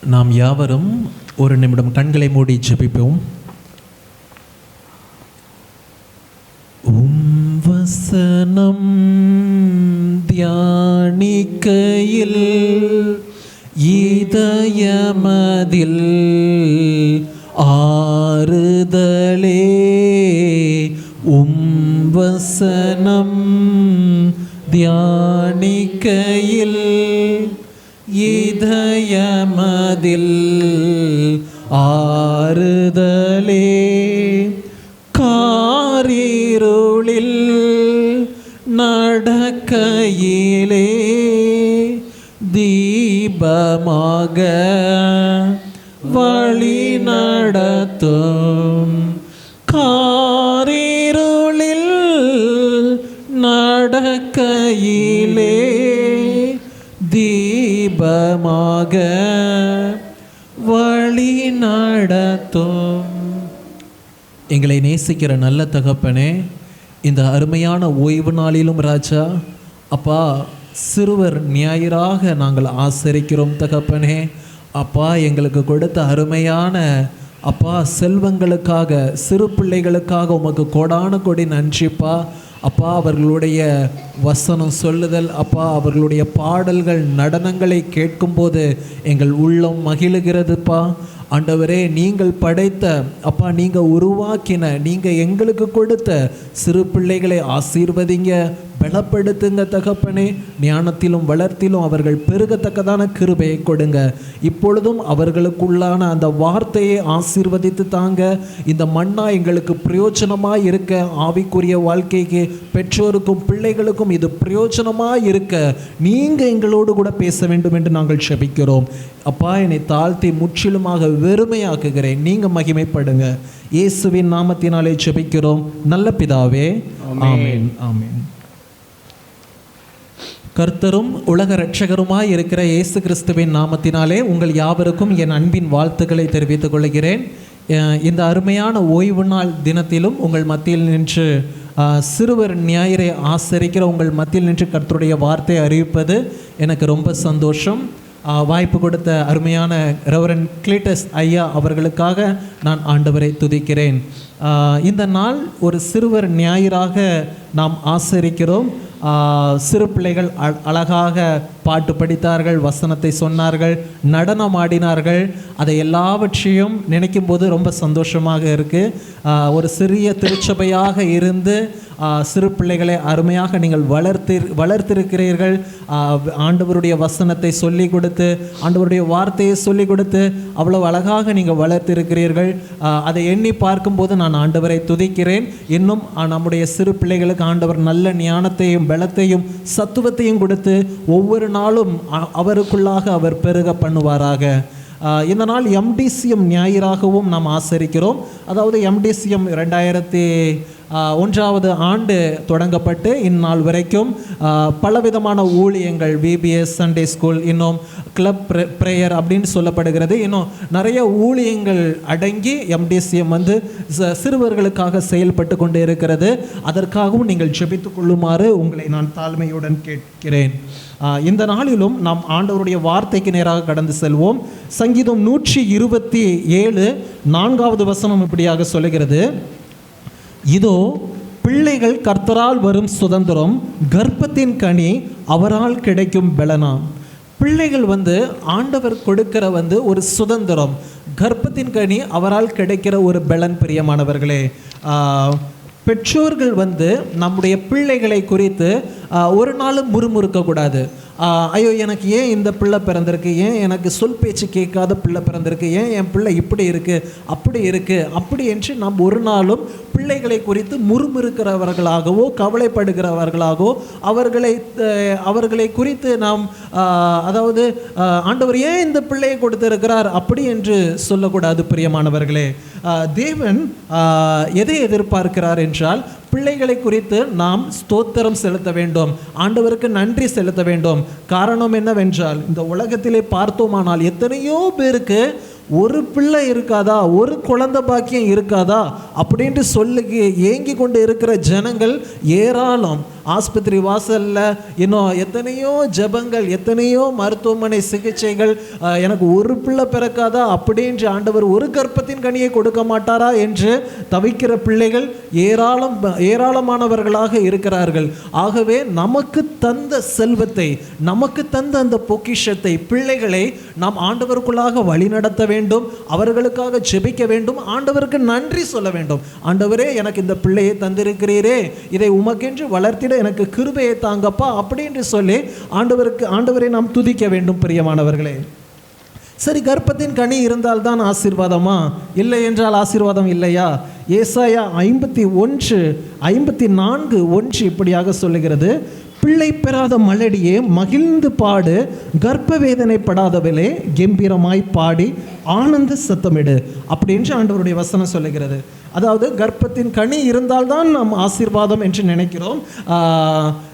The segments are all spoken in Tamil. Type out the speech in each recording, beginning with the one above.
நாம் யாவரும் ஒரு நிமிடம் கண்களை மூடி ஜெபிப்போம். வசனம் தியானிக்கையில் இதயமதில் ஆறுதலே, வசனம் தியானிக்கையில் இதயமதில் ஆறுதலே, காரிருளில் நடக்கையிலே தீபமாக வழி நடத்தும், காரிருளில் நடக்கையிலே தீபமாக வழி நடத்தும். எங்களை நேசிக்கிற நல்ல தகப்பனே, இந்த அருமையான ஓய்வு நாளிலும் ராஜா அப்பா, சிறுவர் ஞாயிறாக நாங்கள் ஆசரிக்கிறோம் தகப்பனே. அப்பா, எங்களுக்கு கொடுத்த அருமையான அப்பா செல்வங்களுக்காக, சிறு பிள்ளைகளுக்காக உமக்கு கோடான கோடி நன்றிப்பா. அப்பா, அவர்களுடைய வசனம் சொல்லுதல், அப்பா அவர்களுடைய பாடல்கள், நடனங்களை கேட்கும்போது எங்கள் உள்ளம் மகிழுகிறதுப்பா. ஆண்டவரே, நீங்கள் படைத்த அப்பா, நீங்கள் உருவாக்கின, நீங்கள் எங்களுக்கு கொடுத்த சிறு பிள்ளைகளை ஆசீர்வதிங்க, பலப்படுத்துங்க தகப்பனே. ஞானத்திலும் வளர்த்திலும் அவர்கள் பெருகத்தக்கதான கிருபையை கொடுங்க. இப்பொழுதும் அவர்களுக்குள்ளான அந்த வார்த்தையை ஆசீர்வதித்து தாங்க. இந்த மண்ணா எங்களுக்கு பிரயோஜனமாக இருக்க, ஆவிக்குரிய வாழ்க்கைக்கு பெற்றோருக்கும் பிள்ளைகளுக்கும் இது பிரயோஜனமாக இருக்க நீங்கள் எங்களோடு கூட பேச வேண்டும் என்று நாங்கள் ஜெபிக்கிறோம். அப்பா, என்னை தாழ்த்தி முற்றிலுமாக வெறுமையாக்குகிறேன், நீங்கள் மகிமைப்படுங்க. இயேசுவின் நாமத்தினாலே ஜெபிக்கிறோம் நல்ல பிதாவே, ஆமென். ஆமென். கர்த்தரும் உலக இரட்சகருமாய் இருக்கிற இயேசு கிறிஸ்துவின் நாமத்தினாலே உங்கள் யாவருக்கும் என் அன்பின் வாழ்த்துக்களை தெரிவித்துக் கொள்கிறேன். இந்த அருமையான ஓய்வு நாள் தினத்திலும் உங்கள் மத்தியில் நின்று சிறுவர் ஞாயிறை ஆசரிக்கிற உங்கள் மத்தியில் நின்று கர்த்தருடைய வார்த்தையை அறிவிப்பது எனக்கு ரொம்ப சந்தோஷம். வாய்ப்பு கொடுத்த அருமையான ரெவரண்ட் கிளீட்டஸ் ஐயா அவர்களுக்காக நான் ஆண்டவரை துதிக்கிறேன். இந்த நாள் ஒரு சிறுவர் ஞாயிறாக நாம் ஆசரிக்கிறோம். சிறு பிள்ளைகள் அழகாக பாட்டு படித்தார்கள், வசனத்தை சொன்னார்கள், நடனம் ஆடினார்கள். அதை எல்லாவற்றையும் நினைக்கும் போது ரொம்ப சந்தோஷமாக இருக்குது. ஒரு சிறிய திருச்சபையாக இருந்து சிறு பிள்ளைகளை அருமையாக நீங்கள் வளர்த்திருக்கிறீர்கள். ஆண்டவருடைய வசனத்தை சொல்லி கொடுத்து, ஆண்டவருடைய வார்த்தையை சொல்லி கொடுத்து அவ்வளவு அழகாக நீங்கள் வளர்த்திருக்கிறீர்கள். அதை எண்ணி பார்க்கும்போது நான் ஆண்டவரை துதிக்கிறேன். இன்னும் நம்முடைய சிறு பிள்ளைகளுக்கு ஆண்டவர் நல்ல ஞானத்தையும் பலத்தையும் சத்துவத்தையும் கொடுத்து ஒவ்வொரு நாளும் அவருக்குள்ளாக அவர் பெருக பண்ணுவாராக. இந்த நாள் எம்டிசிஎம் ஞாயிறாகவும் நாம் ஆசரிக்கிறோம். அதாவது எம்டிசிஎம் 2001 ஆண்டு தொடங்கப்பட்டு இந்நாள் வரைக்கும் பலவிதமான ஊழியங்கள், விபிஎஸ், சண்டே ஸ்கூல், இன்னும் கிளப் ப்ரேயர் அப்படின்னு சொல்லப்படுகிறது, இன்னும் நிறைய ஊழியங்கள் அடங்கி எம்டிசிஎம் சிறுவர்களுக்காக செயல்பட்டு கொண்டு இருக்கிறது. அதற்காகவும் நீங்கள் ஜெபித்து கொள்ளுமாறு உங்களை நான் தாழ்மையுடன் கேட்கிறேன். இந்த நாளிலும் நாம் ஆண்டவருடைய வார்த்தைக்கு நேராக கடந்து செல்வோம். சங்கீதம் 127 4வது வசனம் இப்படியாக சொல்லுகிறது: இதோ பிள்ளைகள் கர்த்தரால் வரும் சுதந்திரம், கர்ப்பத்தின் கனி அவரால் கிடைக்கும் பலனாம். பிள்ளைகள் ஆண்டவர் கொடுக்கிற ஒரு சுதந்திரம், கர்ப்பத்தின் கனி அவரால் கிடைக்கிற ஒரு பலன். பிரியமானவர்களே, பெற்றோர்கள் நம்முடைய பிள்ளைகளை குறித்து ஒரு நாளும் முறுமுறுக்கக்கூடாது. ஐயோ, எனக்கு ஏன் இந்த பிள்ளை பிறந்திருக்கு, ஏன் எனக்கு சொல் பேச்சு கேட்காத பிள்ளை பிறந்திருக்கு, ஏன் என் பிள்ளை இப்படி இருக்குது அப்படி என்று நாம் ஒரு நாளும் பிள்ளைகளை குறித்து முறுமுறுக்கிறவர்களாகவோ கவலைப்படுகிறவர்களாகவோ அவர்களை குறித்து நாம் அதாவது ஆண்டவர் ஏன் இந்த பிள்ளையை கொடுத்திருக்கிறார் அப்படி என்று சொல்லக்கூடாது. பிரியமானவர்களே, தேவன் எதை எதிர்பார்க்கிறார் என்றால், பிள்ளைகளை குறித்து நாம் ஸ்தோத்திரம் செலுத்த வேண்டும், ஆண்டவருக்கு நன்றி செலுத்த வேண்டும். காரணம் என்னவென்றால், இந்த உலகத்திலே பார்த்தோமானால் எத்தனையோ பேருக்கு ஒரு பிள்ளை இருக்காதா, ஒரு குழந்தை பாக்கியம் இருக்காதா அப்படின்ட்டு சொல்லி ஏங்கி கொண்டு இருக்கிற ஜனங்கள் ஏராளம். ஆஸ்பத்திரி வாசலில் இன்னும் எத்தனையோ ஜெபங்கள், எத்தனையோ மருத்துவமனை சிகிச்சைகள், எனக்கு ஒரு பிள்ளை பிறக்காதா அப்படின்ற ஆண்டவர் ஒரு கர்ப்பத்தின் கனியை கொடுக்க மாட்டாரா என்று தவிக்கிற பிள்ளைகள் ஏராளமானவர்களாக இருக்கிறார்கள். ஆகவே நமக்கு தந்த செல்வத்தை, நமக்கு தந்த அந்த பொக்கிஷத்தை, பிள்ளைகளை நாம் ஆண்டவருக்குள்ளாக வழிநடத்த வேண்டும், அவர்களுக்காக ஜெபிக்க வேண்டும், ஆண்டவருக்கு நன்றி சொல்ல வேண்டும். ஆண்டவரே, எனக்கு இந்த பிள்ளையை தந்திருக்கிறீரே, இதை உமக்கென்று வளர்த்திட எனக்கு கிருபையை தாங்கப்பா அப்படின்னு சொல்லி ஆண்டவரை நாம் துதிக்க வேண்டும். பிரியமானவர்களே, சரி, கர்ப்பத்தின் கனி இருந்தால்தான் ஆசீர்வாதமா? இல்லை என்றால் ஆசீர்வாதம் இல்லையா? ஏசாயா 51:54 இப்படியாக சொல்லுகிறது, பிள்ளை பெறாத மலடியே மகிழ்ந்து பாடு, கர்ப்ப வேதனைப்படாதவளே கம்பீரமாய் பாடி ஆனந்த சத்தமிடு அப்படின்னு ஆண்டவருடைய வசனம் சொல்லுகிறது. அதாவது கர்ப்பத்தின் கனி இருந்தால்தான் நாம் ஆசீர்வாதம் என்று நினைக்கிறோம்.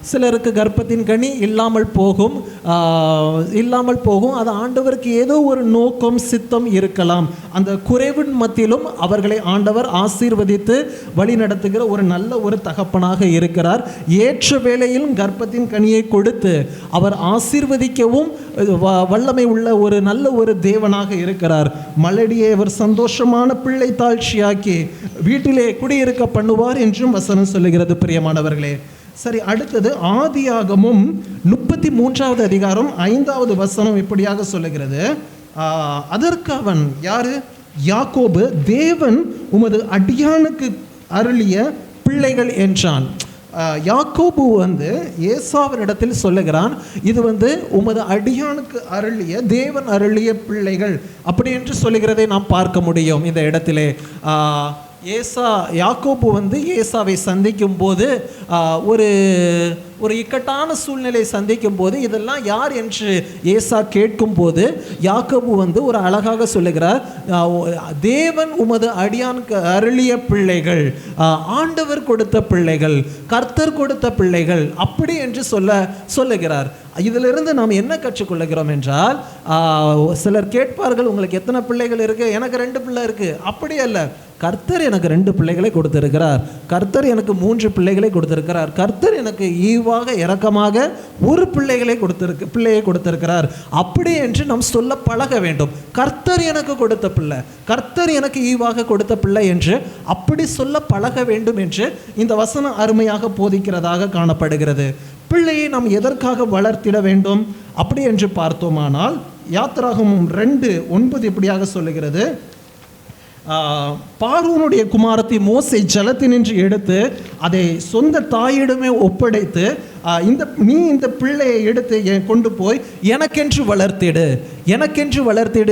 சிலருக்கு கர்ப்பத்தின் கனி இல்லாமல் போகும். அது ஆண்டவருக்கு ஏதோ ஒரு நோக்கம், சித்தம் இருக்கலாம். அந்த குறைவின் மத்தியிலும் அவர்களை ஆண்டவர் ஆசீர்வதித்து வழி நடத்துகிற ஒரு தகப்பனாக இருக்கிறார். ஏற்ற வேளையிலும் கர்ப்பத்தின் கனியை கொடுத்து அவர் ஆசீர்வதிக்கவும் வல்லமை உள்ள ஒரு தேவனாக இருக்கிறார். மலடியை அவர் சந்தோஷமான பிள்ளை தாழ்ச்சியாக்கி வீட்டிலே குடியிருக்க பண்ணுவார் என்றும் வசனம் சொல்லுகிறது. பிரியமானவர்களே, சரி, அடுத்தது ஆதியாகமும் 33வது அதிகாரம் 5வது வசனம் இப்படியாக சொல்லுகிறது, அதற்கு அவன், யாரு? யாக்கோபு, தேவன் உமது அடியானுக்கு அருளிய பிள்ளைகள் என்றான். யாக்கோபு ஏசாவினிடத்தில் சொல்லுகிறான், இது உமது அடியானுக்கு அருளிய, தேவன் அருளிய பிள்ளைகள் அப்படி என்று சொல்லுகிறதை நாம் பார்க்க முடியும். இந்த இடத்திலே யாக்கோபு ஏசாவை சந்திக்கும் போது ஒரு இக்கட்டான சூழ்நிலை சந்திக்கும் போது இதெல்லாம் யார் என்று ஏசா கேட்கும் போது யாக்கோபு ஒரு அழகாக சொல்லுகிறார், தேவன் உமது அடியானுக்கு அருளிய பிள்ளைகள், ஆண்டவர் கொடுத்த பிள்ளைகள், கர்த்தர் கொடுத்த பிள்ளைகள் அப்படி என்று சொல்லுகிறார். இதிலிருந்து நாம் என்ன கற்றுக்கொள்ளுகிறோம் என்றால், சிலர் கேட்பார்கள், உங்களுக்கு எத்தனை பிள்ளைகள் இருக்கு? எனக்கு 2 பிள்ளை இருக்கு. அப்படி அல்ல, கர்த்தர் எனக்கு 2 பிள்ளைகளை கொடுத்திருக்கிறார், கர்த்தர் எனக்கு 3 பிள்ளைகளை கொடுத்திருக்கிறார், கர்த்தர் எனக்கு ஈவாக இரக்கமாக ஒரு பிள்ளையை கொடுத்திருக்கிறார் அப்படி என்று நாம் சொல்ல பழக வேண்டும். கர்த்தர் எனக்கு கொடுத்த பிள்ளை, கர்த்தர் எனக்கு ஈவாக கொடுத்த பிள்ளை என்று அப்படி சொல்ல பழக வேண்டும் என்று இந்த வசனம் அருமையாக போதிக்கிறதாக காணப்படுகிறது. பிள்ளையை நாம் எதற்காக வளர்த்திட வேண்டும் அப்படி என்று பார்த்தோமானால், யாத்திராகமம் 2:9 இப்படியாக சொல்லுகிறது, பார்வோனுடைய குமாரத்தை மோசே ஜலத்தினின்று எடுத்து அதை சொந்த தாயிடமே ஒப்படைத்து, நீ இந்த பிள்ளையை எடுத்து கொண்டு போய் எனக்கென்று வளர்த்திடு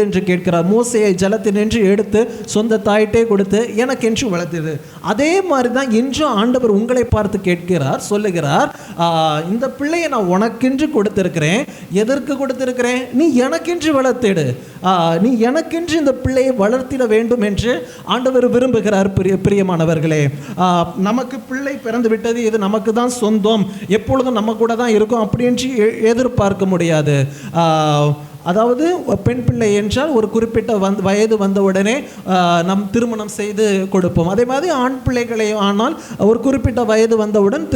என்று கேட்கிறார். மோசையை ஜலத்தினின்று எடுத்து சொந்த தாயிட்டே கொடுத்து எனக்கென்று வளர்த்திடு. அதே மாதிரி தான் இன்றும் ஆண்டவர் உங்களை பார்த்து கேட்கிறார், சொல்லுகிறார், இந்த பிள்ளையை நான் உனக்கென்று கொடுத்திருக்கிறேன். எதற்கு கொடுத்திருக்கிறேன்? நீ எனக்கென்று வளர்த்திடு, நீ எனக்கென்று இந்த பிள்ளையை வளர்த்திட வேண்டும் என்று ஆண்டவர் விரும்புகிறார். பிரியமானவர்களே, நமக்கு பிள்ளை பிறந்து விட்டது, இது நமக்கு தான் சொந்தம், எப்பொழுதும் நம்ம கூட தான் இருக்கும் அப்படி என்று எதிர்பார்க்க முடியாது. அதாவது பெண் பிள்ளை என்றால் ஒரு குறிப்பிட்ட வயது வந்தவுடனே நம் திருமணம் செய்து கொடுப்போம். அதே மாதிரி ஆண் பிள்ளைகளை ஆனால் ஒரு குறிப்பிட்ட வயது வந்தவுடன்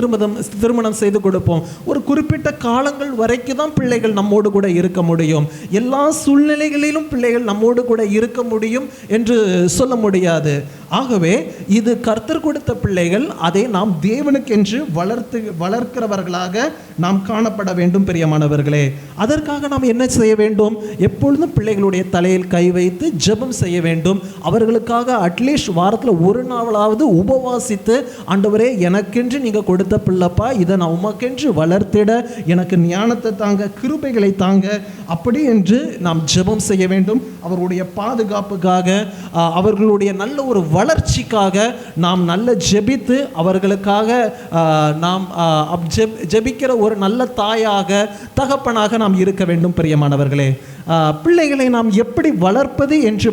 திருமணம் செய்து கொடுப்போம். ஒரு குறிப்பிட்ட காலங்கள் வரைக்கும் தான் பிள்ளைகள் நம்மோடு கூட இருக்க முடியும். எல்லா சூழ்நிலைகளிலும் பிள்ளைகள் நம்மோடு கூட இருக்க முடியும் என்று சொல்ல முடியாது. ஆகவே இது கர்த்தர் கொடுத்த பிள்ளைகள், அதை நாம் தேவனுக்கென்று வளர்க்கிறவர்களாக நாம் காணப்பட வேண்டும். பிரியமானவர்களே, அதற்காக நாம் என்ன செய்ய வேண்டும்? எப்பொழுதும் பிள்ளைகளுடைய தலையில் கை வைத்து ஜெபம் செய்ய வேண்டும். அவர்களுக்காக அட்லீஸ்ட் வாரத்தில் ஒரு நாளாவது உபவாசித்து, ஆண்டவரே எனக்கென்று நீங்க கொடுத்த பிள்ளைப்பா, இதை நான் உமக்கென்று வளர்த்திட எனக்கு ஞானத்தை தாங்க, கிருபைகளை தாங்க அப்படி என்று நாம் ஜெபம் செய்ய வேண்டும். அவர்களுடைய பாதுகாப்புக்காக, அவர்களுடைய நல்ல ஒரு வளர்ச்சிக்காக நாம் நல்ல ஜெபித்து அவர்களுக்காக நாம் ஜெபிக்கிற ஒரு நல்ல தாயாக, தகப்பனாக நாம் இருக்க வேண்டும். பிரியமானவர்களே, பிள்ளைகளை நாம் எப்படி வளர்ப்பது என்று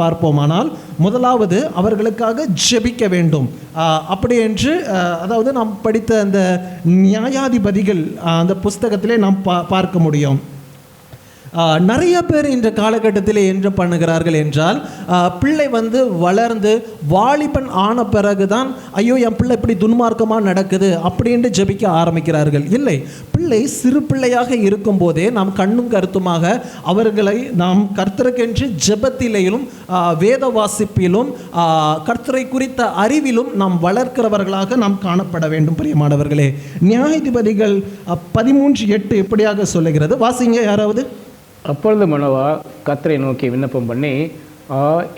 பார்ப்போமானால், முதலாவது அவர்களுக்காக ஜெபிக்க வேண்டும். அப்படி என்று அதாவது நாம் படித்த அந்த நியாயாதிபதிகள் அந்த புஸ்தகத்திலே நாம் பார்க்க முடியும். நிறைய பேர் இந்த காலகட்டத்தில் என்ன பண்ணுகிறார்கள் என்றால், பிள்ளை வந்து வளர்ந்து வாலிபன் ஆன பிறகுதான் ஐயோ என் பிள்ளை இப்படி துன்மார்க்கமாக நடக்குது அப்படின்ட்டு ஜெபிக்க ஆரம்பிக்கிறார்கள். இல்லை, பிள்ளை சிறு பிள்ளையாக இருக்கும் போதே நாம் கண்ணும் கருத்துமாக அவர்களை நாம் கர்த்தருக்கென்று ஜெபத்திலேயும் வேத வாசிப்பிலும் கர்த்தரை குறித்த அறிவிலும் நாம் வளர்க்கிறவர்களாக நாம் காணப்பட வேண்டும். பிரியமானவர்களே, நியாயாதிபதிகள் 13:8 இப்படியாக சொல்லுகிறது. வாசிங்க யாராவது. அப்பொழுது மனோவா கர்த்தரை நோக்கி விண்ணப்பம் பண்ணி,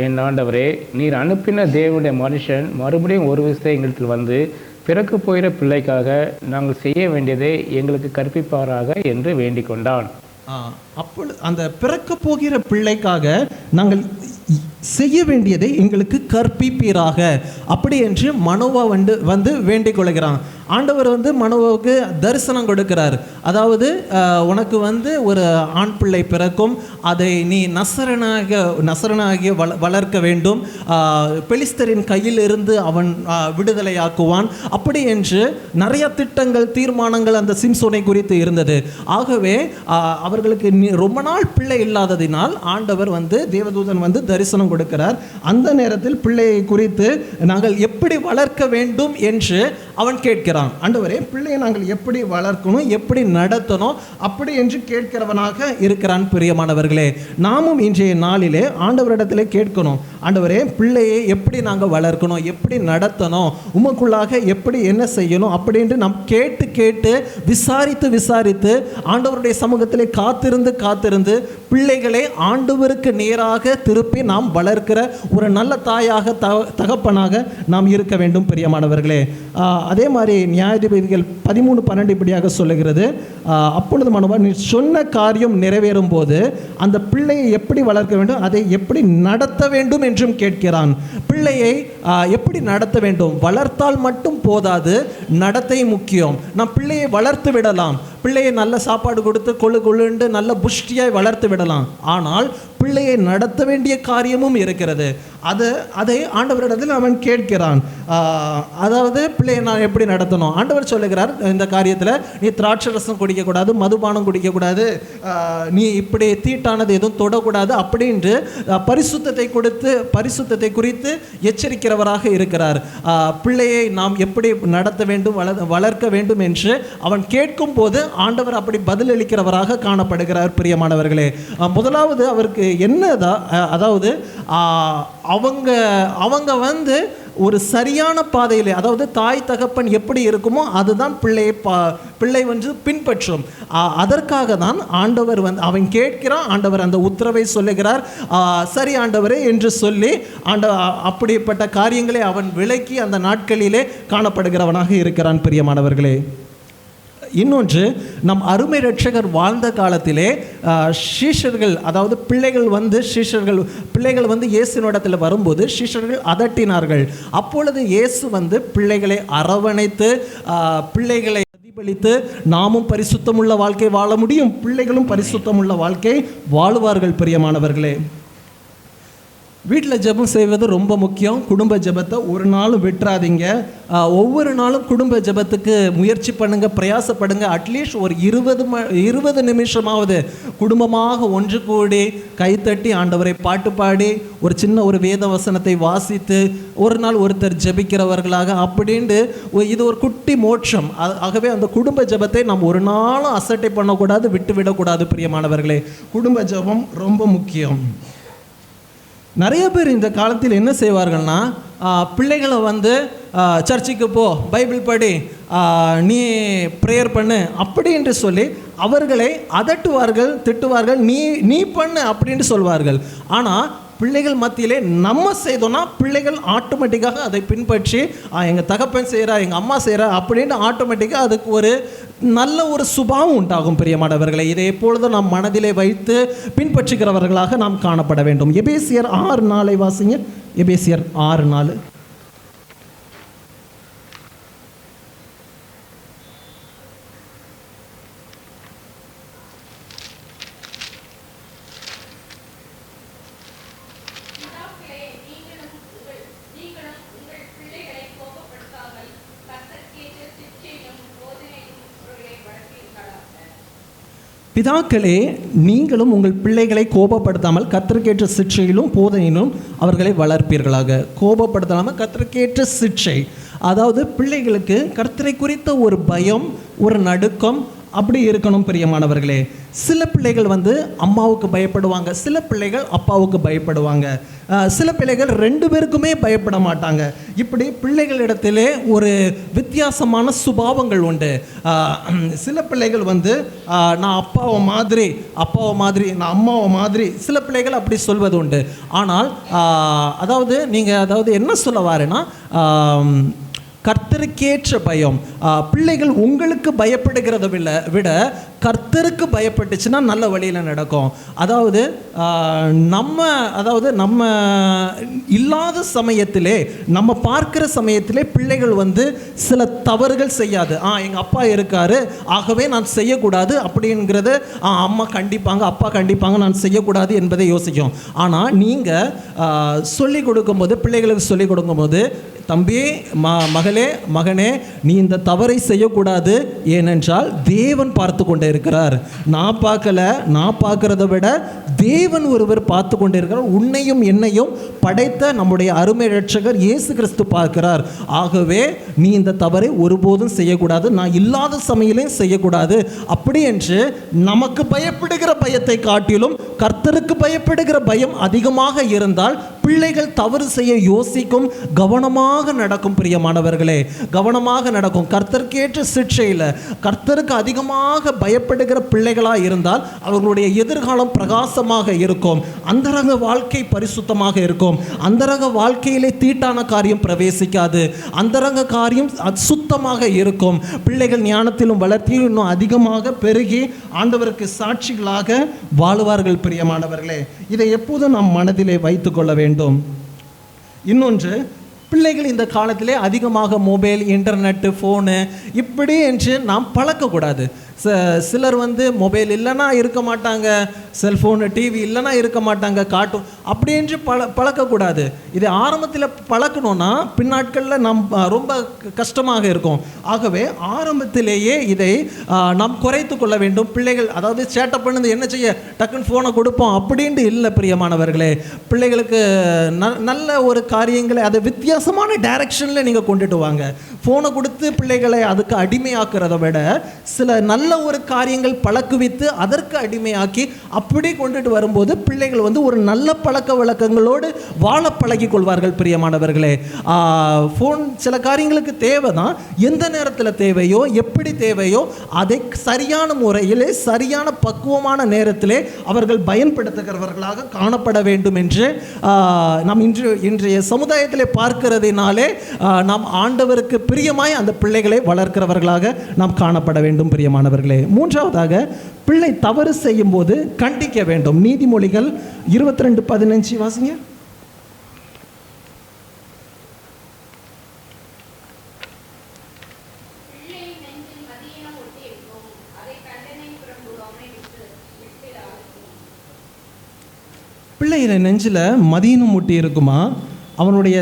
என் ஆண்டவரே, நீர் அனுப்பின தேவனுடைய மனுஷன் மறுபடியும் ஒரு விஷயம் எங்களிடத்தில் வந்து பிறக்க போகிற பிள்ளைக்காக நாங்கள் செய்ய வேண்டியதை எங்களுக்கு கற்பிப்பாராக என்று வேண்டிக் கொண்டான். அப்பொழுது அந்த பிறக்க போகிற பிள்ளைக்காக நாங்கள் செய்ய வேண்டியதை எங்களுக்கு கற்பிப்பீராக அப்படி என்று மனோவா வந்து வேண்டிக் கொள்கிறான். ஆண்டவர் வந்து மனோவாவுக்கு தரிசனம் கொடுக்கிறார். அதாவது உனக்கு வந்து ஒரு ஆண் பிள்ளை பிறக்கும், அதை நீ நசரனாக வளர்க்க வேண்டும், பெலிஸ்தரின் கையில் இருந்து அவன் விடுதலையாக்குவான், அப்படி என்று நிறைய திட்டங்கள் தீர்மானங்கள் அந்த சிம்சோனை குறித்து இருந்தது. ஆகவே அவர்களுக்கு ரொம்ப நாள் பிள்ளை இல்லாததினால் ஆண்டவர் வந்து தேவதூதன் வந்து தரிசனம் கொடுக்கிறார். அந்த நேரத்தில் பிள்ளையை குறித்து நாங்கள் எப்படி வளர்க்க வேண்டும் என்று அவன் கேட்கிறான். ஆண்டவரே, பிள்ளையை நாங்கள் எப்படி வளர்க்கணும், எப்படி நடத்தணும் அப்படி என்று கேட்கிறவனாக இருக்கிறான். பிரியமானவர்களே, நாமும் இன்றைய நாளிலே ஆண்டவரிடத்திலே கேட்கணும். ஆண்டவரே, பிள்ளையை எப்படி நாங்கள் வளர்க்கணும், எப்படி நடத்தணும், உமக்குள்ளாக எப்படி என்ன செய்யணும் அப்படின்ட்டு நாம் கேட்டு விசாரித்து ஆண்டவருடைய சமூகத்திலே காத்திருந்து பிள்ளைகளை ஆண்டவருக்கு நேராக திருப்பி நாம் வளர்க்கிற ஒரு நல்ல தாயாக தகப்பனாக நாம் இருக்க வேண்டும். பிரியமானவர்களே, அதே மாதிரி நியாயாதிபதிகள் 13:12 இப்படியாக சொல்லுகிறது. அப்பொழுது மனோவா, நீ சொன்ன காரியம் நிறைவேறும் போது அந்த பிள்ளையை எப்படி வளர்க்க வேண்டும், அதை எப்படி நடத்த வேண்டும் என்றும் கேட்கிறான். பிள்ளையை எப்படி நடத்த வேண்டும், வளர்த்தால் மட்டும் போதாது, நடத்தை முக்கியம். நாம் பிள்ளையை வளர்த்து விடலாம், பிள்ளையை நல்ல சாப்பாடு கொடுத்து கொள்ளுண்டு நல்ல புஷ்டியாய் வளர்த்து விடலாம். ஆனால் பிள்ளையை நடத்த வேண்டிய காரியமும் இருக்கிறது. அதை ஆண்டவரிடத்தில் அவன் கேட்கிறான். அதாவது பிள்ளையை நான் எப்படி நடத்தணும், ஆண்டவர் சொல்லுகிறார் இந்த காரியத்தில், நீ திராட்சை ரசம் குடிக்கக்கூடாது, மதுபானம் குடிக்கக்கூடாது, நீ இப்படி தீட்டானது எதுவும் தொடக்கூடாது அப்படின்று பரிசுத்தத்தை குறித்து எச்சரிக்கிறவராக இருக்கிறார். பிள்ளையை நாம் எப்படி நடத்த வேண்டும், வளர்க்க வேண்டும் என்று அவன் கேட்கும் போது ஆண்டவர் அப்படி பதிலளிக்கிறவராக காணப்படுகிறார். பிரியமானவர்களே, முதலாவது அவருக்கு என்னதா, அதாவது அவங்க வந்து ஒரு சரியான பாதையில், அதாவது தாய் தகப்பன் எப்படி இருக்குமோ அதுதான் பிள்ளை வந்து பின்பற்றும். அதற்காக தான் ஆண்டவர் வந்து அவன் கேட்கிறான், ஆண்டவர் அந்த உத்தரவை சொல்லுகிறார். சரி ஆண்டவரே என்று சொல்லி அப்படிப்பட்ட காரியங்களை அவன் விலக்கி அந்த நாட்களிலே காணப்படுகிறவனாக இருக்கிறான். பிரியமானவர்களே, இன்னொன்று, நம் அருமை இரட்சகர் வாழ்ந்த காலத்திலே சீஷர்கள், அதாவது பிள்ளைகள் வந்து இயேசுவினிடத்தில் வரும்போது சீஷர்கள் அதட்டினார்கள். அப்பொழுது இயேசு வந்து பிள்ளைகளை அரவணைத்து பிள்ளைகளை பிரதிபலித்து நாமும் பரிசுத்தமுள்ள வாழ்க்கை வாழ முடியும், பிள்ளைகளும் பரிசுத்தமுள்ள வாழ்க்கை வாழுவார்கள். பிரியமானவர்களே, வீட்டில் ஜெபம் செய்வது ரொம்ப முக்கியம். குடும்ப ஜெபத்தை ஒரு நாளும் விட்டுறாதீங்க. ஒவ்வொரு நாளும் குடும்ப ஜெபத்துக்கு முயற்சி பண்ணுங்க, பிரயாசப்படுங்க. அட்லீஸ்ட் ஒரு 20 நிமிஷமாவது குடும்பமாக ஒன்று கூடி கைத்தட்டி ஆண்டவரை பாட்டு பாடி ஒரு வேத வசனத்தை வாசித்து ஒரு நாள் ஒருத்தர் ஜெபிக்கிறவர்களாக அப்படின்ட்டு இது ஒரு குட்டி மோட்சம். ஆகவே அந்த குடும்ப ஜெபத்தை நாம் ஒரு நாளும் அசட்டை பண்ணக்கூடாது, விட்டுவிடக்கூடாது. பிரியமானவர்களே, குடும்ப ஜெபம் ரொம்ப முக்கியம். நிறைய பேர் இந்த காலத்தில் என்ன செய்வார்கள்னா, பிள்ளைகளை வந்து சர்ச்சுக்கு போ, பைபிள் படி, நீ ப்ரேயர் பண்ணு அப்படி என்று சொல்லி அவர்களை அதட்டுவார்கள், திட்டுவார்கள். நீ பண்ணு அப்படின்ட்டு சொல்வார்கள். ஆனால் பிள்ளைகள் மத்தியிலே நம்ம செய்தோன்னா பிள்ளைகள் ஆட்டோமேட்டிக்காக அதை பின்பற்றி எங்கள் தகப்பன் செய்கிறா, எங்கள் அம்மா செய்கிறா அப்படின்னு ஆட்டோமேட்டிக்காக அதுக்கு ஒரு நல்ல ஒரு சுபாவம் உண்டாகும். பிரியமானவர்களை, இதை எப்பொழுதும் நாம் மனதிலே வைத்து பின்பற்றுகிறவர்களாக நாம் காணப்பட வேண்டும். எபேசியர் 6:4 வாசிங்க. எபேசியர் 6:4. பிதாக்களே, நீங்களும் உங்கள் பிள்ளைகளை கோபப்படுத்தாமல் கர்த்தருக்கேற்ற சிக்ஷையிலும் போதனையிலும் அவர்களை வளர்ப்பீர்களாக. கோபப்படுத்தாமல் கர்த்தருக்கேற்ற சிக்ஷை, அதாவது பிள்ளைகளுக்கு கர்த்தரை குறித்த ஒரு பயம், ஒரு நடுக்கம் அப்படி இருக்கணும் பிரியமானவர்களே. சில பிள்ளைகள் அம்மாவுக்கு பயப்படுவாங்க, சில பிள்ளைகள் அப்பாவுக்கு பயப்படுவாங்க, சில பிள்ளைகள் ரெண்டு பேருக்குமே பயப்பட மாட்டாங்க. இப்படி பிள்ளைகளிடத்திலே ஒரு வித்தியாசமான சுபாவங்கள் உண்டு. சில பிள்ளைகள் நான் அப்பாவை மாதிரி நான் அம்மாவை மாதிரி, சில பிள்ளைகள் அப்படி சொல்வது உண்டு. ஆனால் நீங்கள் என்ன சொல்ல வாருன்னா, கர்த்தருக்கேற்ற பயம். பிள்ளைகள் உங்களுக்கு பயப்படுகிறத விட கர்த்தருக்கு பயப்பட்டுச்சுன்னா நல்ல வழியில் நடக்கும். நம்ம இல்லாத சமயத்திலே, நம்ம பார்க்குற சமயத்திலே பிள்ளைகள் சில தவறுகள் செய்யாது. எங்கள் அப்பா இருக்காரு, ஆகவே நான் செய்யக்கூடாது அப்படிங்கிறத அம்மா கண்டிப்பாங்க, அப்பா கண்டிப்பாங்க, நான் செய்யக்கூடாது என்பதை யோசிக்கும். ஆனால் நீங்கள் சொல்லிக் கொடுக்கும்போது, பிள்ளைகளுக்கு சொல்லிக் கொடுக்கும்போது, தம்பி, மகனே, நீ இந்த தவறை செய்யக்கூடாது, ஏனென்றால் தேவன் பார்த்து கொண்டே இருக்கிறார். நான் பார்க்கல, நான் பார்க்கறத விட தேவன் ஒருவர் பார்த்து கொண்டே இருக்கிறார். உன்னையும் என்னையும் படைத்த நம்முடைய அருமை இரட்சகர் இயேசு கிறிஸ்து பார்க்கிறார். ஆகவே நீ இந்த தவறை ஒருபோதும் செய்யக்கூடாது, நான் இல்லாத சமயத்திலும் செய்யக்கூடாது. அப்படி என்று நமக்கு பயப்படுகிற பயத்தை காட்டிலும் கர்த்தருக்கு பயப்படுகிற பயம் அதிகமாக இருந்தால் பிள்ளைகள் தவறு செய்ய யோசிக்கும், கவனமாக நடக்கும். பிரியமானவர்களே, கவனமாக நடக்கும். கர்த்தருக்கேற்ற சிக்ஷையில் கர்த்தருக்கு அதிகமாக பயப்படுகிற பிள்ளைகளாக இருந்தால் அவர்களுடைய எதிர்காலம் பிரகாசமாக இருக்கும். அந்தரங்க வாழ்க்கை பரிசுத்தமாக இருக்கும். அந்தரங்க வாழ்க்கையிலே தீட்டான காரியம் பிரவேசிக்காது. அந்தரங்க காரியம் சுத்தமாக இருக்கும். பிள்ளைகள் ஞானத்திலும் வளர்த்தியும் இன்னும் அதிகமாக பெருகி ஆண்டவருக்கு சாட்சிகளாக வாழுவார்கள். பிரியமானவர்களே, இதை எப்போதும் நாம் மனதிலே வைத்து கொள்ள வேண்டும். இன்னொன்று, பிள்ளைகள் இந்த காலத்திலே அதிகமாக மொபைல், இன்டர்நெட்டு, ஃபோனு இப்படி என்று நாம் பழக்கக்கூடாது. சிலர் மொபைல் இல்லைன்னா இருக்க மாட்டாங்க, செல்ஃபோனு, டிவி இல்லைன்னா இருக்க மாட்டாங்க, காட்டும் அப்படி என்று பழக்கக்கூடாது. இதை ஆரம்பத்தில் பழக்கணும்னா பின்னாட்களில் நாம் ரொம்ப கஷ்டமாக இருக்கும். ஆகவே ஆரம்பத்திலேயே இதை நாம் குறைத்து கொள்ள வேண்டும். பிள்ளைகள் சேட்டை பண்ணுது, என்ன செய்ய, டக்குன்னு ஃபோனை கொடுப்போம் அப்படின்ட்டு இல்லை. பிரியமானவர்களே, பிள்ளைகளுக்கு நல்ல ஒரு காரியங்களை அதை வித்தியாசமான டைரக்ஷனில் நீங்கள் கொண்டுட்டு வாங்க. ஃபோனை கொடுத்து பிள்ளைகளை அதுக்கு அடிமையாக்குறத விட சில நல்ல ஒரு காரியங்கள் பழக்குவித்து அதற்கு அடிமையாக்கி அப்படி கொண்டுட்டு வரும்போது பிள்ளைகள் ஒரு நல்ல பழக்க வழக்கங்களோடு வாழ பழகி கொள்வார்கள். பிரியமானவர்களே, ஃபோன் சில காரியங்களுக்கு தேவை தான். எந்த நேரத்தில் தேவையோ, எப்படி தேவையோ அதை சரியான முறையிலே, சரியான பக்குவமான நேரத்திலே அவர்கள் பயன்படுத்துகிறவர்களாக காணப்பட வேண்டும் என்று நாம் இன்றைய சமுதாயத்திலே பார்க்கிறதினாலே நாம் ஆண்டவருக்கு பிரியமாய் அந்த பிள்ளைகளை வளர்க்கிறவர்களாக நாம் காணப்பட வேண்டும். பிரியமானவர்களே, மூன்றாவதாக, பிள்ளை தவறு செய்யும் போது கண்டிக்க வேண்டும். நீதிமொழிகள் 22:15 வாசிங்க. பிள்ளையில நெஞ்சில் மதீனம் முட்டி இருக்குமா, அவனுடைய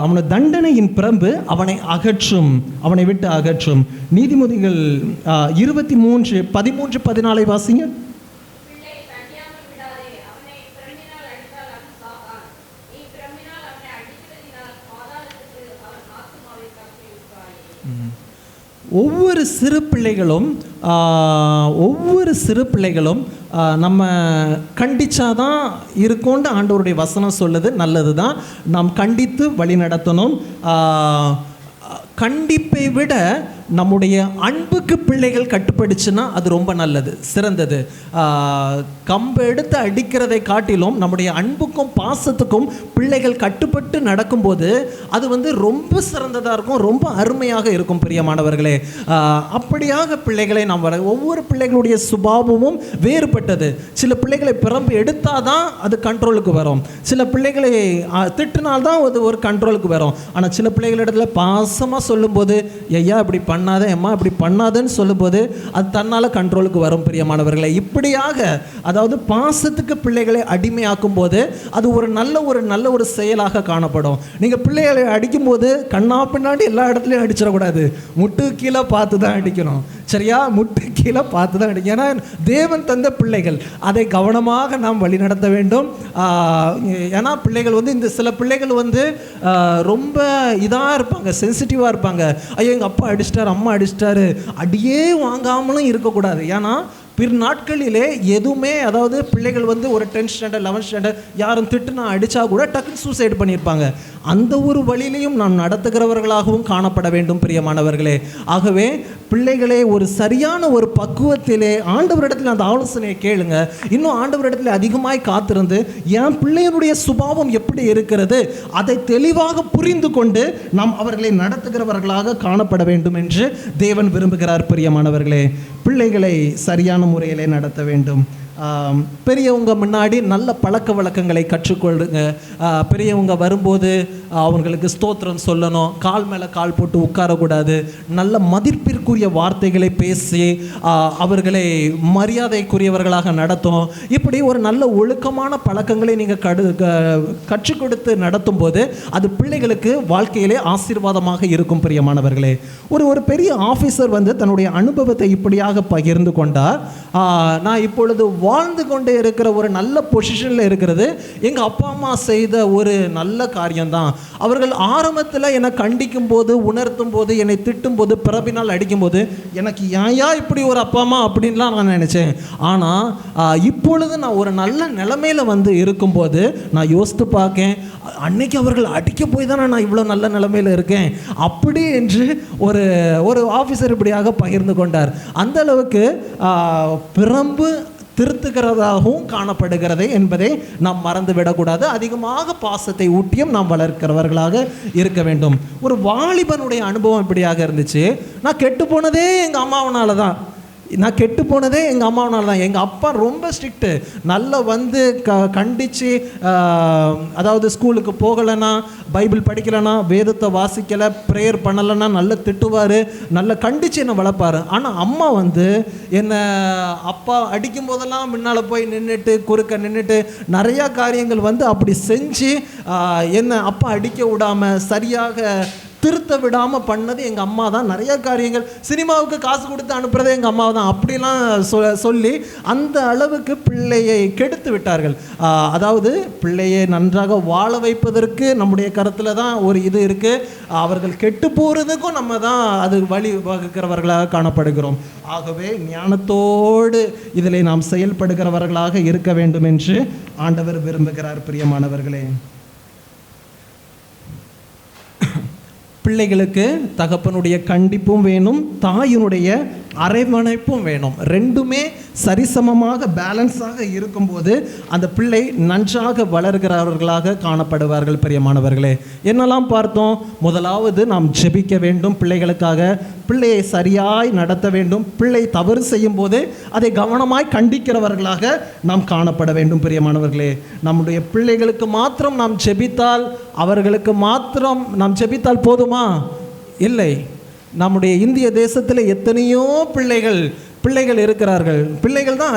அவனை தண்டனையின் பிரம்பு அவனை விட்டு அகற்றும். நீதிமொழிகள் 23:13-14 வாசிங்க. ஒவ்வொரு சிறு பிள்ளைகளும் நம்ம கண்டிச்சாதான் இருக்கோண்டு ஆண்டவருடைய வசனம் சொல்லுது. நல்லது தான், நாம் கண்டித்து வழி நடத்தணும். கண்டிப்பை விட நம்முடைய அன்புக்கு பிள்ளைகள் கட்டுப்படுச்சுன்னா அது ரொம்ப நல்லது, சிறந்தது. கம்பு எடுத்து அடிக்கிறதை காட்டிலும் நம்முடைய அன்புக்கும் பாசத்துக்கும் பிள்ளைகள் கட்டுப்பட்டு நடக்கும்போது அது ரொம்ப சிறந்ததாக இருக்கும், ரொம்ப அருமையாக இருக்கும். பிரியமானவர்களே, அப்படியாக பிள்ளைகளை நாம் ஒவ்வொரு பிள்ளைகளுடைய சுபாவமும் வேறுபட்டது. சில பிள்ளைகளை பிறம்பு எடுத்தாதான் அது கண்ட்ரோலுக்கு வரும், சில பிள்ளைகளை திட்டினால்தான் அது ஒரு கண்ட்ரோலுக்கு வரும். ஆனால் சில பிள்ளைகளிடத்துல பாசமாக சொல்லும்போது, ஐயா இப்படி பண்ணாத, அம்மா இப்படி பண்ணாதன்னு சொல்லும்போது அது தன்னால் கண்ட்ரோலுக்கு வரும். பிரியமானவர்களை, இப்படியாக பாசத்துக்கு பிள்ளைகளை அடிமையாக்கும் போது அது ஒரு நல்ல ஒரு செயலாக காணப்படும். நீங்கள் பிள்ளைகளை அடிக்கும்போது கண்ணா பின்னாடி எல்லா இடத்துலையும் அடிச்சிடக்கூடாது, முட்டு கீழே பார்த்து தான் அடிக்கணும். சரியா? முட்டு கீழே பார்த்து தான் அடிங்க. ஏன்னா தேவன் தந்த பிள்ளைகள், அதை கவனமாக நாம் வழி நடத்த வேண்டும். ஏன்னா பிள்ளைகள் வந்து இந்த சில பிள்ளைகள் வந்து ரொம்ப இதாக இருப்பாங்க, சென்சிட்டிவாக இருப்பாங்க. ஐயோ எங்கள் அப்பா அடிச்சிட்டாரு, அம்மா அடிச்சிட்டாரு, அடியே வாங்காமலும் இருக்கக்கூடாது. ஏன்னா பிற்நாட்களிலே எதுவுமே, அதாவது பிள்ளைகள் வந்து ஒரு 10th ஸ்டாண்டர்ட் 11th ஸ்டாண்டர்ட் யாரும் திட்டுனா அடித்தா கூட டக்குன்னு சூசைட் பண்ணியிருப்பாங்க. அந்த ஒரு வழியிலையும் நாம் நடத்துகிறவர்களாகவும் காணப்பட வேண்டும் பிரியமானவர்களே. ஆகவே பிள்ளைகளே ஒரு சரியான ஒரு பக்குவத்திலே ஆண்டவரிடத்தில் அந்த ஆலோசனையை கேளுங்க. இன்னும் ஆண்டவரிடத்தில் அதிகமாய் காத்திருந்து என் பிள்ளைகளுடைய சுபாவம் எப்படி இருக்கிறது அதை தெளிவாக புரிந்து கொண்டு நாம் அவர்களை நடத்துகிறவர்களாக காணப்பட வேண்டும் என்று தேவன் விரும்புகிறார் பிரியமானவர்களே. பிள்ளைகளை சரியான முறையிலே நடத்த வேண்டும். பெரியவங்க முன்னாடி நல்ல பழக்க வழக்கங்களை கற்றுக்கொள்ளுங்க. பெரியவங்க வரும்போது அவங்களுக்கு ஸ்தோத்திரம் சொல்லணும், கால் மேலே கால் போட்டு உட்காரக்கூடாது, நல்ல மதிப்பிற்குரிய வார்த்தைகளை பேசி அவர்களை மரியாதைக்குரியவர்களாக நடத்தும். இப்படி ஒரு நல்ல ஒழுக்கமான பழக்கங்களை நீங்கள் கற்றுக் கொடுத்து நடத்தும் போது அது பிள்ளைகளுக்கு வாழ்க்கையிலே ஆசீர்வாதமாக இருக்கும் பிரியமானவர்களே. ஒரு பெரிய ஆஃபீஸர் வந்து தன்னுடைய அனுபவத்தை இப்படியாக பகிர்ந்து கொண்டார். நான் இப்பொழுது வாழ்ந்து கொண்டே இருக்கிற ஒரு நல்ல பொசிஷனில் இருக்கிறது எங்கள் அப்பா அம்மா செய்த ஒரு நல்ல காரியம்தான். அவர்கள் ஆரம்பத்தில் என்னை கண்டிக்கும் போது, உணர்த்தும் போது, என்னை திட்டும் போது, பிறப்பினால் அடிக்கும் போது எனக்கு ஏயா இப்படி ஒரு அப்பா அம்மா அப்படின்லாம் நான் நினச்சேன். ஆனால் இப்பொழுது நான் ஒரு நல்ல நிலைமையில் வந்து இருக்கும்போது நான் யோசித்து பார்க்கேன், அன்னைக்கு அவர்கள் அடிக்க போய் தானே நான் இவ்வளோ நல்ல நிலைமையில் இருக்கேன் அப்படி என்று ஒரு ஆஃபீஸர் இப்படியாக பகிர்ந்து கொண்டார். அந்த அளவுக்கு பிரம்பு திருத்துகிறதாகவும் காணப்படுகிறது என்பதை நாம் மறந்துவிடக்கூடாது. அதிகமாக பாசத்தை ஊட்டியும் நாம் வளர்க்கிறவர்களாக இருக்க வேண்டும். ஒரு வாலிபனுடைய அனுபவம் இப்படியாக இருந்துச்சு. நான் கெட்டு போனதே எங்கள் அம்மாவனால தான். எங்கள் அப்பா ரொம்ப ஸ்ட்ரிக்ட்டு. நல்லா வந்து கண்டித்து, அதாவது ஸ்கூலுக்கு போகலைன்னா, பைபிள் படிக்கலைன்னா, வேதத்தை வாசிக்கலை, ப்ரேயர் பண்ணலைன்னா நல்லா திட்டுவார், நல்லா கண்டித்து என்னை வளர்ப்பார். ஆனால் அம்மா வந்து என்னை அப்பா அடிக்கும் போதெல்லாம் முன்னால் போய் நின்றுட்டு, குறுக்க நின்றுட்டு நிறையா காரியங்கள் வந்து அப்படி செஞ்சு என்னை அப்பா அடிக்க விடாமல் சரியாக திருத்த விடாமல் பண்ணது எங்கள் அம்மா தான். நிறைய காரியங்கள், சினிமாவுக்கு காசு கொடுத்து அனுப்புறதே எங்கள் அம்மா தான். அப்படிலாம் சொல்லி அந்த அளவுக்கு பிள்ளையை கெடுத்து விட்டார்கள். அதாவது பிள்ளையை நன்றாக வாழ வைப்பதற்கு நம்முடைய கருத்தில் தான் ஒரு இது இருக்குது. அவர்கள் கெட்டு போகிறதுக்கும் நம்ம தான் அது வழி வகுக்கிறவர்களாக காணப்படுகிறோம். ஆகவே ஞானத்தோடு இதில் நாம் செயல்படுகிறவர்களாக இருக்க வேண்டும் என்று ஆண்டவர் விரும்புகிறார் பிரியமானவர்களே. பிள்ளைகளுக்கு தகப்பனுடைய கண்டிப்பும் வேணும், தாயினுடைய அரவணைப்பும் வேணும். ரெண்டுமே சரிசமமாக பேலன்ஸாக இருக்கும்போது அந்த பிள்ளை நன்றாக வளர்கிறவர்களாக காணப்படுவார்கள் பிரியமானவர்களே. என்னெல்லாம் பார்த்தோம்? முதலாவது நாம் ஜெபிக்க வேண்டும் பிள்ளைகளுக்காக. பிள்ளையை சரியாய் நடத்த வேண்டும். பிள்ளை தவறு செய்யும் போது அதை கவனமாய் கண்டிக்கிறவர்களாக நாம் காணப்பட வேண்டும் பிரியமானவர்களே. நம்முடைய பிள்ளைகளுக்கு மாத்திரம் நாம் ஜெபித்தால், அவர்களுக்கு மாத்திரம் நாம் ஜெபித்தால் போதுமா? இல்லை. நம்முடைய இந்திய தேசத்தில் எத்தனையோ பிள்ளைகள் இருக்கிறார்கள். பிள்ளைகள் தான்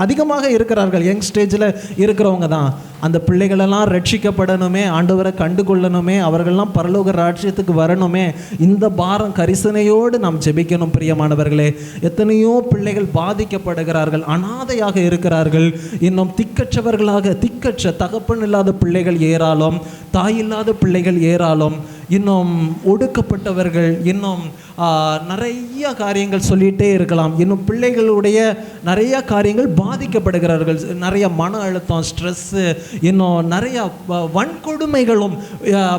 அதிகமாக இருக்கிறார்கள். யங் ஸ்டேஜில் இருக்கிறவங்க தான். அந்த பிள்ளைகளெல்லாம் ரட்சிக்கப்படணுமே, ஆண்டவரை கண்டு கொள்ளணுமே, அவர்கள்லாம் பரலோக ராஜ்யத்துக்கு வரணுமே. இந்த பாரம் கரிசனையோடு நாம் ஜெபிக்கணும் பிரியமானவர்களே. எத்தனையோ பிள்ளைகள் பாதிக்கப்படுகிறார்கள், அனாதையாக இருக்கிறார்கள். இன்னும் திக்கற்ற தகப்பன் இல்லாத பிள்ளைகள் ஏராளம், தாய் இல்லாத பிள்ளைகள் ஏராளம், இன்னும் ஒடுக்கப்பட்டவர்கள், இன்னும் நிறைய காரியங்கள் சொல்லிகிட்டே இருக்கலாம். இன்னும் பிள்ளைகளுடைய நிறைய காரியங்கள் பாதிக்கப்படுகிறார்கள். நிறைய மன அழுத்தம், ஸ்ட்ரெஸ்ஸு, இன்னும் நிறைய வன்கொடுமைகளும்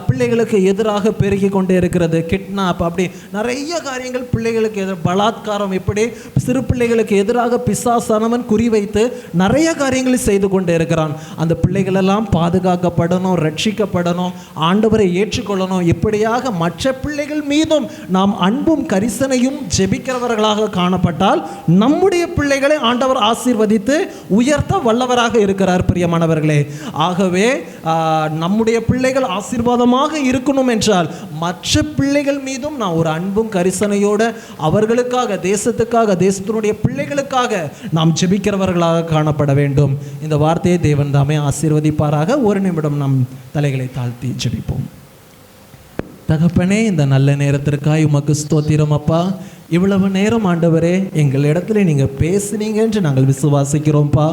பிள்ளைகளுக்கு எதிராக பெருகி கொண்டே இருக்கிறது. கிட்னாப், அப்படி நிறைய காரியங்கள் பிள்ளைகளுக்கு பலாத்காரம், இப்படி சிறு பிள்ளைகளுக்கு எதிராக பிசாசானவன் குறிவைத்து நிறைய காரியங்களை செய்து கொண்டே இருக்கிறான். அந்த பிள்ளைகளெல்லாம் பாதுகாக்கப்படணும், ரட்சிக்கப்படணும், ஆண்டவரை ஏற்றுக்கொள்ளணும். இப்படியாக மற்ற பிள்ளைகள் மீதும் நாம் அன்பும் கரிசனையும் ஜெபிக்கிறவர்களாக காணப்பட்டால் நம்முடைய பிள்ளைகளை ஆண்டவர் ஆசீர்வதித்து உயர்த்த வல்லவராக இருக்கிறார் பிரியமானவர்களே. ஆகவே நம்முடைய பிள்ளைகள் ஆசீர்வாதமாக இருக்கணும் என்றால் மற்ற பிள்ளைகள் மீதும் நான் ஒரு அன்பும் கரிசனையோடு அவர்களுக்காக, தேசத்தினுடைய பிள்ளைகளுக்காக நாம் ஜெபிக்கிறவர்களாக காணப்பட வேண்டும். இந்த வார்த்தையை தேவன் தாமே ஆசீர்வதிப்பாராக. ஒரு நிமிடம் நம் தலைகளை தாழ்த்தி ஜெபிப்போம். தகப்பனே, இந்த நல்ல நேரத்திற்காய் உமக்கு ஸ்தோத்திரம் அப்பா. இவ்வளவு நேரம் ஆண்டவரே எங்கள் இடத்துல நீங்கள் பேசுனீங்க என்று நாங்கள் விசுவாசிக்கிறோம்ப்பா.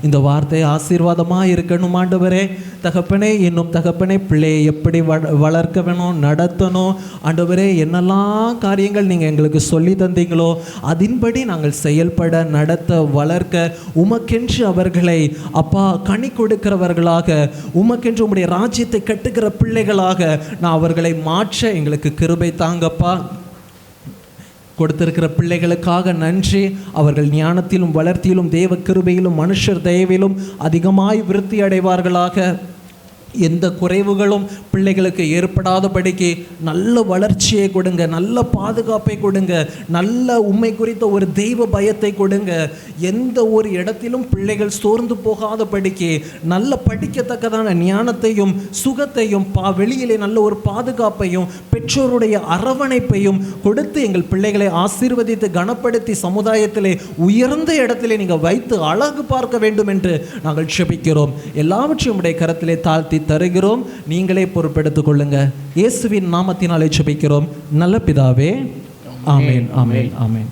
இந்த வார்த்தை ஆசீர்வாதமாக இருக்கணும் ஆண்டவரே. தகப்பனே, இன்னும் தகப்பனே, பிள்ளையை எப்படி வளர்க்க வேணும், நடத்தணும் ஆண்டவரே, என்னெல்லாம் காரியங்கள் நீங்கள் எங்களுக்கு சொல்லி தந்தீங்களோ அதன்படி நாங்கள் செயல்பட, நடத்த, வளர்க்க, உமக்கென்று அவர்களை அப்பா கனி கொடுக்கிறவர்களாக, உமக்கென்று உம்முடைய ராஜ்யத்தை கட்டுகிற பிள்ளைகளாக நான் அவர்களை மாற்ற எங்களுக்கு கிருபை தாங்கப்பா. கொடுத்திருக்கிற பிள்ளைகளுக்காக நன்றி. அவர்கள் ஞானத்திலும் வளர்த்தியிலும் தேவ கிருபையிலும் மனுஷர் தயவிலும் அதிகமாய் விருத்தி அடைவார்களாக. எந்த குறைவுகளும் பிள்ளைகளுக்கு ஏற்படாதபடிக்கு நல்ல வளர்ச்சியை கொடுங்க, நல்ல பாதுகாப்பை கொடுங்க, நல்ல உண்மை குறித்த ஒரு தெய்வ பயத்தை கொடுங்க. எந்த ஒரு இடத்திலும் பிள்ளைகள் சோர்ந்து போகாதபடிக்கு நல்ல படிக்கத்தக்கதான ஞானத்தையும் சுகத்தையும் வெளியிலே நல்ல ஒரு பாதுகாப்பையும் பெற்றோருடைய அரவணைப்பையும் கொடுத்து எங்கள் பிள்ளைகளை ஆசீர்வதித்து கனப்படுத்தி சமுதாயத்திலே உயர்ந்த இடத்திலே நீங்கள் வைத்து அழகு பார்க்க வேண்டும் என்று நாங்கள் ஜெபிக்கிறோம். எல்லாவற்றையும் உடைய கரத்திலே தாழ்த்தி தருகிறோம். நீங்களே பொறுப்பெடுத்துக் கொள்ளுங்க. இயேசுவின் நாமத்தினாலே ஜெபிக்கிறோம் நல்ல பிதாவே. ஆமென், ஆமென், ஆமென்.